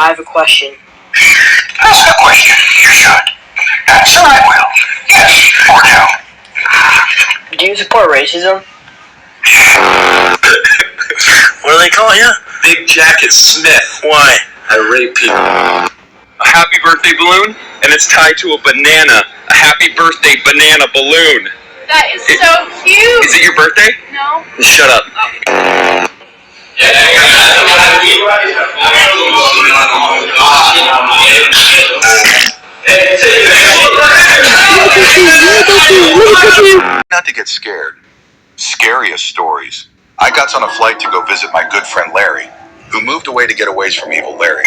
I have a question. Ask the question. You should. Answer I will. Yes or no. Do you support racism? What do they call you? Big Jacket Smith. Why? I rape people. A happy birthday balloon, and it's tied to a banana. A happy birthday banana balloon. That is so cute. Is it your birthday? No. Shut up. Not to get scared. Scariest stories. I got on a flight to go visit my good friend Larry, who moved away to get away from evil Larry.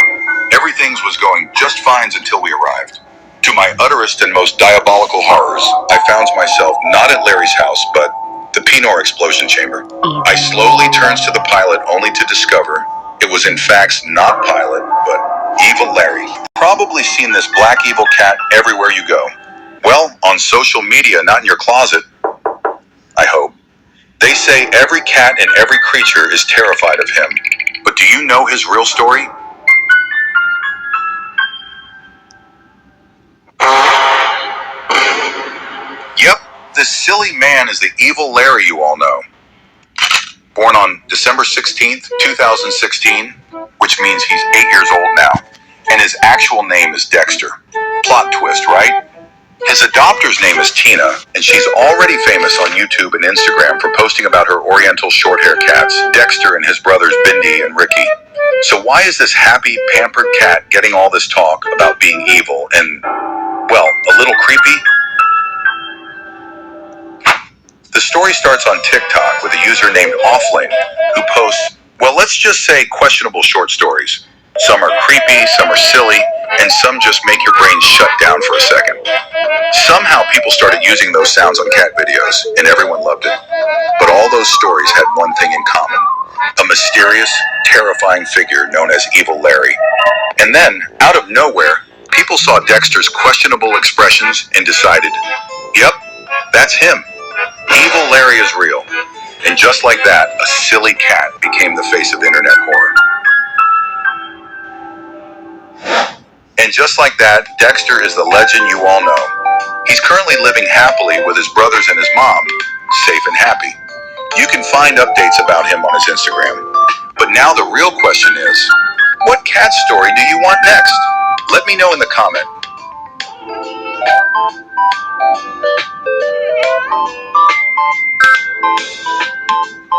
Everything was going just fine until we arrived. To my utterest and most diabolical horrors, I found myself not at Larry's house, but the Pinor explosion chamber. I slowly turned to the pilot only to discover it was in fact not Pilot, but evil Larry. Probably seen this black evil cat everywhere you go. Well, on social media, not in your closet. I hope. They say every cat and every creature is terrified of him. But do you know his real story? Yep, this silly man is the evil Larry you all know. Born on December 16th, 2016, which means he's 8 years old now. And his actual name is Dexter. Plot twist, right? His adopter's name is Tina, and she's already famous on YouTube and Instagram for posting about her oriental short-hair cats, Dexter and his brothers Bindi and Ricky. So why is this happy, pampered cat getting all this talk about being evil and, well, a little creepy? The story starts on TikTok with a user named Offlane, who posts, well, let's just say questionable short stories. Some are creepy, some are silly, and some just make your brain shut down for a second. Somehow people started using those sounds on cat videos, and everyone loved it. But all those stories had one thing in common: a mysterious, terrifying figure known as Evil Larry. And then, out of nowhere, people saw Dexter's questionable expressions and decided, yep, that's him. Evil Larry is real. And just like that, a silly cat became the face of internet horror. And just like that, Dexter is the legend you all know. He's currently living happily with his brothers and his mom, safe and happy. You can find updates about him on his Instagram. But now the real question is, what cat story do you want next? Let me know in the comment.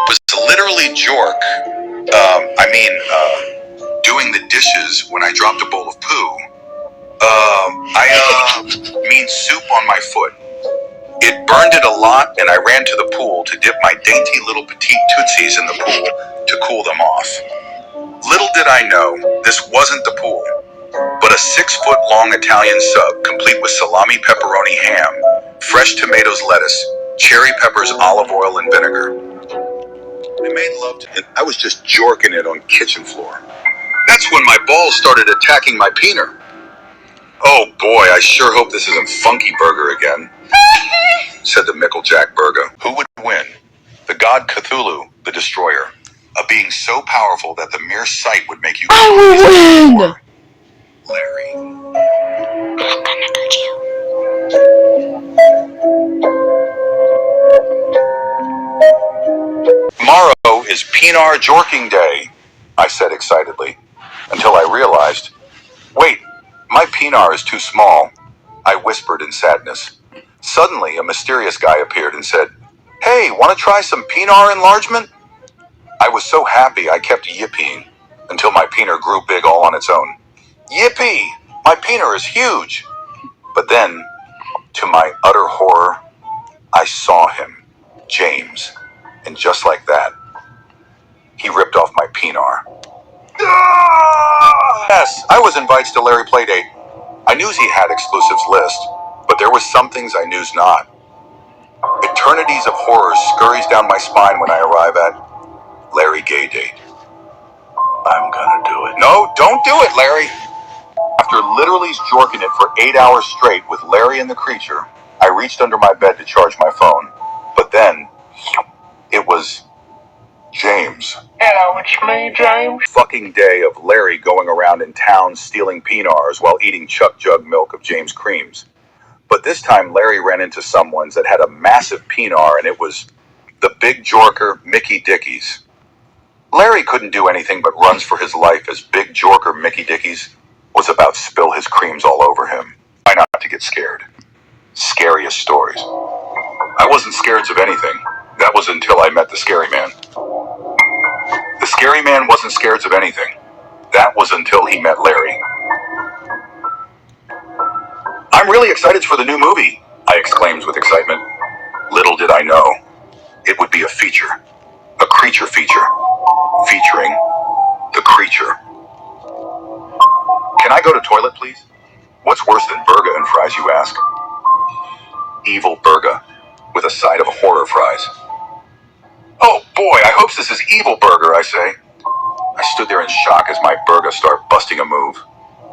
Was literally Jork, doing the dishes when I dropped a bowl of poo. Soup on my foot. It burned it a lot, and I ran to the pool to dip my dainty little petite tootsies in the pool to cool them off. Little did I know, this wasn't the pool, but a 6-foot-long Italian sub, complete with salami, pepperoni, ham, fresh tomatoes, lettuce, cherry peppers, olive oil, and vinegar. I made love to it. I was just jorking it on kitchen floor. That's when my balls started attacking my peener. Oh boy, I sure hope this isn't Funky Burger again, said the Micklejack Burger. Who would win? The god Cthulhu, the destroyer, a being so powerful that the mere sight would make you... I will win! Larry. I'm gonna touch you. Tomorrow is Pinar Jorking Day, I said excitedly, until I realized, wait, my Pinar is too small, I whispered in sadness. Suddenly, a mysterious guy appeared and said, hey, want to try some Pinar enlargement? I was so happy I kept yipping until my Pinar grew big all on its own. Yippee! My Pinar is huge! But then, to my utter horror, I saw him, James, and just like that, he ripped off my Pinar. Yes, I was invited to Larry Playdate. I knew he had exclusives list, but there was some things I knews not. Eternities of horror scurries down my spine when I arrive at Larry Gay Date. I'm gonna do it. No, don't do it, Larry. After literally jorking it for 8 hours straight with Larry and the creature, I reached under my bed to charge my phone. But then, it was James. Hello, it's me, James. Fucking day of Larry going around in town stealing penars while eating Chuck Jug milk of James creams. But this time Larry ran into someone's that had a massive penar, and it was the big jorker Mickey Dickies. Larry couldn't do anything but runs for his life as big jorker Mickey Dickies was about to spill his creams all over him. Try not to get scared. Scariest stories. I wasn't scared of anything. That was until I met the scary man. The scary man wasn't scared of anything. That was until he met Larry. I'm really excited for the new movie, I exclaimed with excitement. Little did I know, it would be a feature. A creature feature. Featuring the creature. Can I go to toilet, please? What's worse than burger and fries, you ask? Evil burger, with a side of horror fries. Oh boy, I hope this is evil burger, I say. I stood there in shock as my burger started busting a move.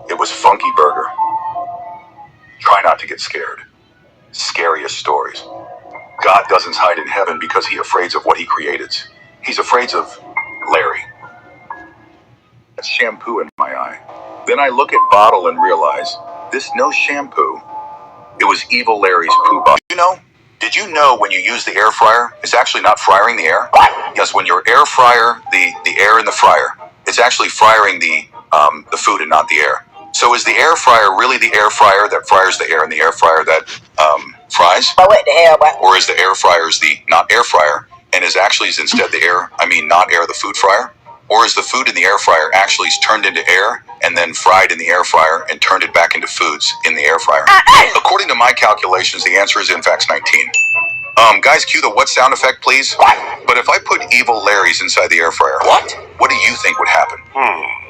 It was Funky Burger. Try not to get scared. Scariest stories. God doesn't hide in heaven because he afraid of what he created. He's afraid of Larry. That's shampoo in my eye. Then I look at bottle and realize this no shampoo. It was evil Larry's poo bottle. Did you know when you use the air fryer, it's actually not frying the air? Yes, when your air fryer, the air in the fryer, it's actually frying the food and not the air. So is the air fryer really the air fryer that fryers the air and the air fryer that fries? Oh, what the hell? Or is the air fryer the not air fryer and is actually instead the air, not air, the food fryer? Or is the food in the air fryer actually turned into air and then fried in the air fryer and turned it back into foods in the air fryer? According to my calculations, the answer is in fact 19. Guys, cue the what sound effect, please? But if I put evil Larry's inside the air fryer, what do you think would happen?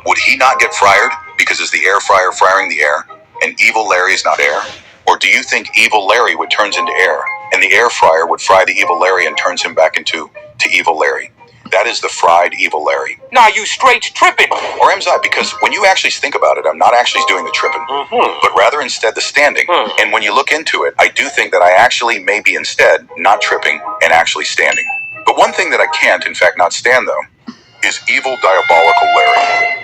Would he not get fried because is the air fryer frying the air and evil Larry is not air? Or do you think evil Larry would turns into air and the air fryer would fry the evil Larry and turns him back into evil Larry? That is the fried evil Larry. Nah, you straight tripping. Or am I? Because when you actually think about it, I'm not actually doing the tripping, but rather instead the standing. And when you look into it, I do think that I actually may be instead not tripping and actually standing. But one thing that I can't, in fact, not stand though, is evil diabolical Larry.